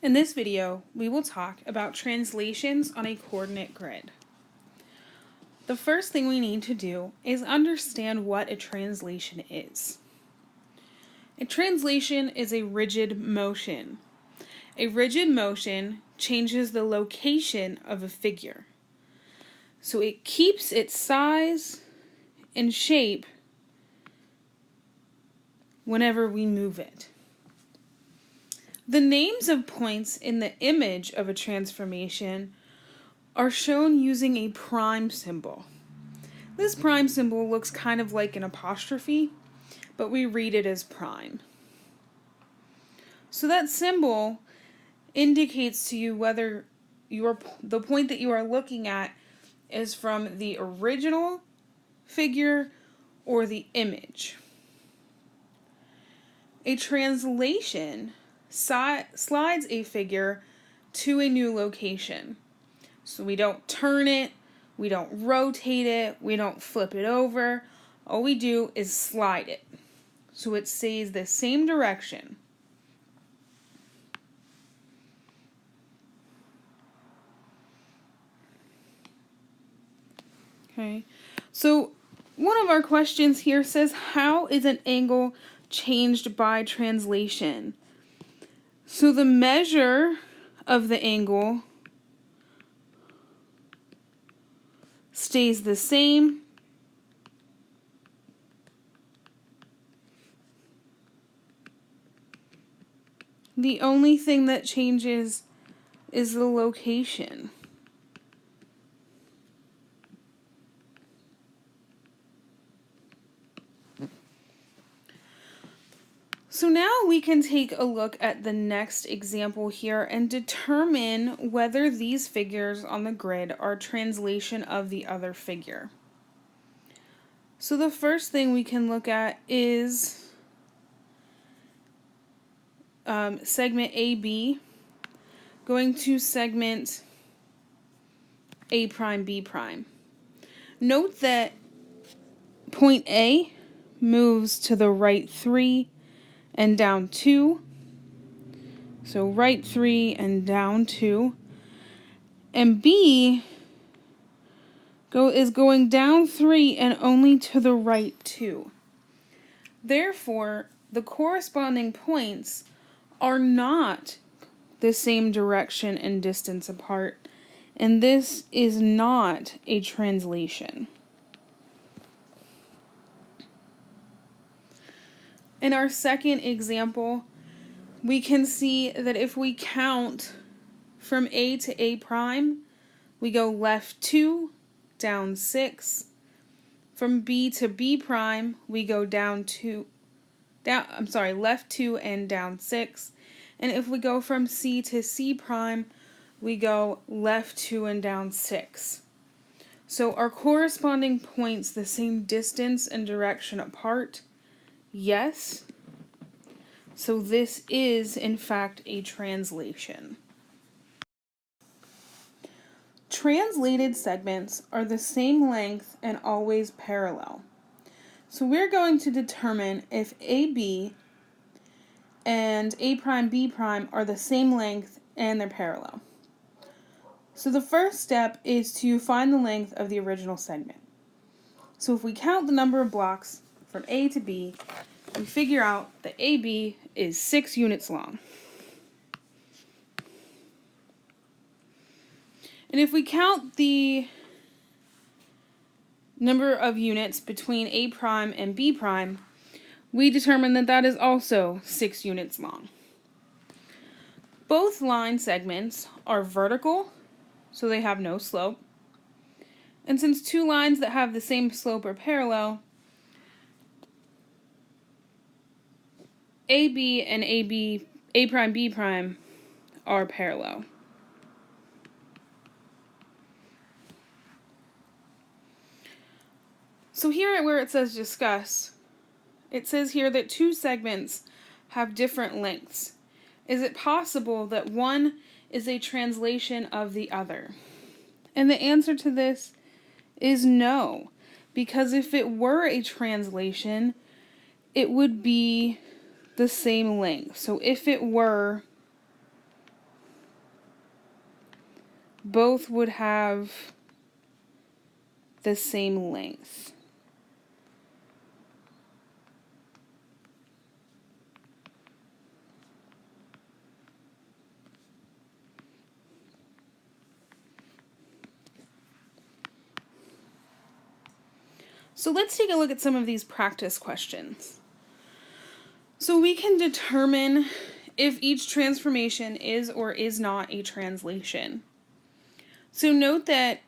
In this video, we will talk about translations on a coordinate grid. The first thing we need to do is understand what a translation is. A translation is a rigid motion. A rigid motion changes the location of a figure. So it keeps its size and shape whenever we move it. The names of points in the image of a transformation are shown using a prime symbol. This prime symbol looks kind of like an apostrophe, but we read it as prime. So that symbol indicates to you whether the point that you are looking at is from the original figure or the image. A translation slides a figure to a new location. So we don't turn it, we don't rotate it, we don't flip it over. All we do is slide it. So it stays the same direction. Okay, so one of our questions here says, how is an angle changed by translation? So the measure of the angle stays the same. The only thing that changes is the location. So now we can take a look at the next example here and determine whether these figures on the grid are a translation of the other figure. So the first thing we can look at is segment AB going to segment A prime B prime. Note that point A moves to the right 3 and down 2. So right 3 and down 2. And B is going down 3 and only to the right 2. Therefore, the corresponding points are not the same direction and distance apart, and this is not a translation. In our second example, we can see that if we count from A to A prime, we go left 2, down 6. From B to B prime, we go left 2 and down 6. And if we go from C to C prime, we go left 2 and down 6. So are corresponding points the same distance and direction apart? Yes. So this is, in fact, a translation. Translated segments are the same length and always parallel. So we're going to determine if AB and A prime B prime are the same length and they're parallel. So the first step is to find the length of the original segment. So if we count the number of blocks from A to B, we figure out that AB is 6 units long. And if we count the number of units between A prime and B prime, we determine that that is also 6 units long. Both line segments are vertical, so they have no slope. And since two lines that have the same slope are parallel, AB and A prime B prime are parallel. So here where it says discuss, it says here that two segments have different lengths. Is it possible that one is a translation of the other? And the answer to this is no, because if it were a translation, it would be the same length. So if it were both would have the same length. So let's take a look at some of these practice questions. So we can determine if each transformation is or is not a translation. So note that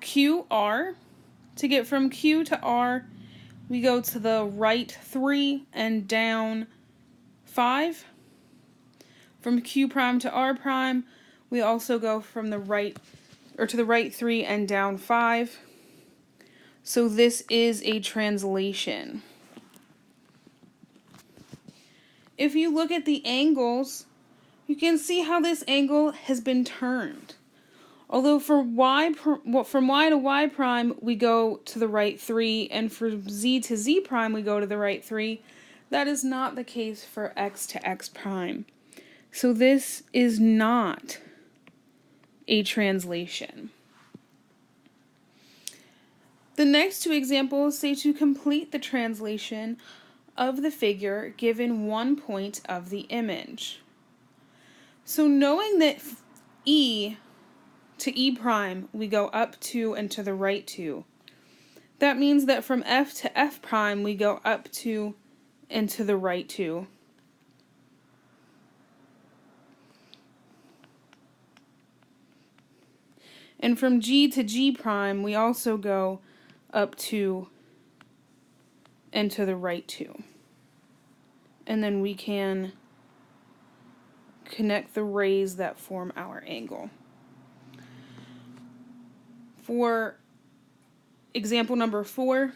QR, to get from Q to R, we go to the right 3 and down 5. From Q prime to R prime, we also go from the right, or to the right 3 and down 5. So this is a translation. If you look at the angles, you can see how this angle has been turned. Although from Y to Y prime, we go to the right 3, and from Z to Z prime, we go to the right 3. That is not the case for X to X prime. So this is not a translation. The next two examples say to complete the translation of the figure given one point of the image. So knowing that E to E prime we go up 2 and to the right 2, that means that from F to F prime we go up 2 and to the right 2. And from G to G prime we also go up 2 and to the right 2. And then we can connect the rays that form our angle. For example number 4,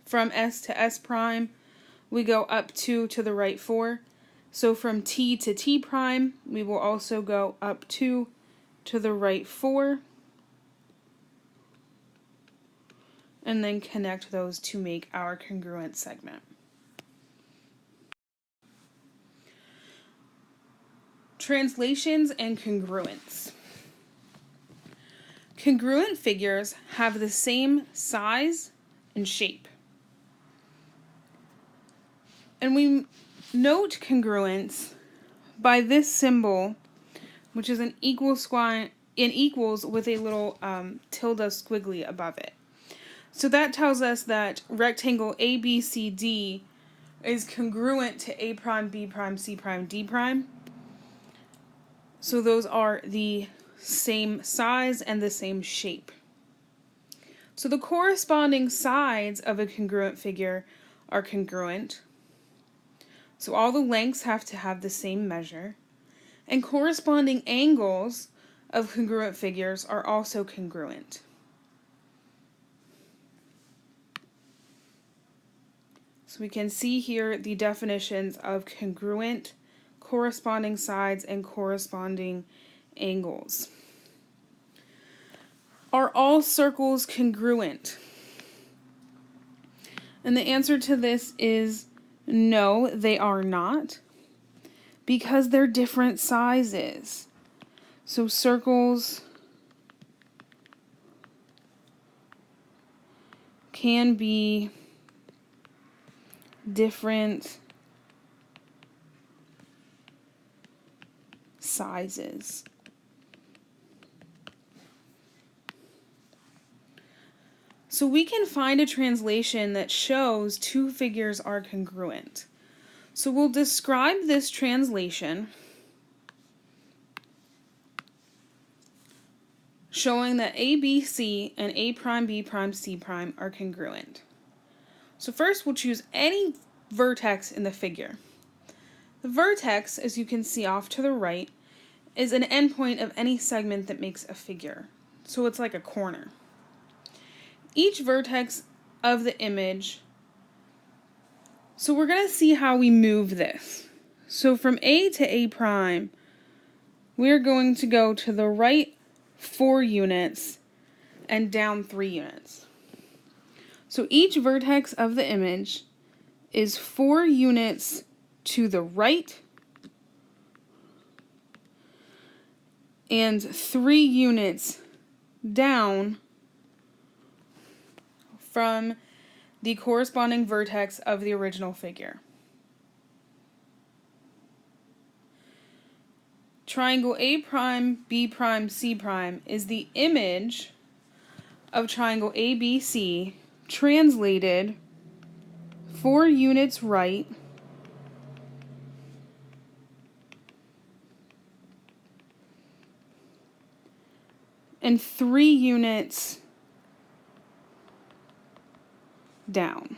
from S to S prime, we go up 2 to the right 4. So from T to T prime, we will also go up 2 to the right 4. And then connect those to make our congruent segment. Translations and congruence. Congruent figures have the same size and shape. And we note congruence by this symbol, which is an equals with a little tilde squiggly above it. So that tells us that rectangle ABCD is congruent to A prime, B prime, C prime, D prime. So those are the same size and the same shape. So the corresponding sides of a congruent figure are congruent. So all the lengths have to have the same measure. And corresponding angles of congruent figures are also congruent. So we can see here the definitions of congruent, corresponding sides, and corresponding angles. Are all circles congruent? And the answer to this is no, they are not, because they're different sizes. So circles can be different sizes. So we can find a translation that shows two figures are congruent. So we'll describe this translation showing that ABC and A prime, B prime, C prime are congruent. So first we'll choose any vertex in the figure. The vertex, as you can see off to the right, is an endpoint of any segment that makes a figure. So it's like a corner. Each vertex of the image, so we're going to see how we move this. So from A to A prime, we're going to go to the right 4 units and down 3 units. So each vertex of the image is 4 units to the right and 3 units down from the corresponding vertex of the original figure. Triangle A prime, B prime, C prime is the image of triangle ABC translated 4 units right and 3 units down.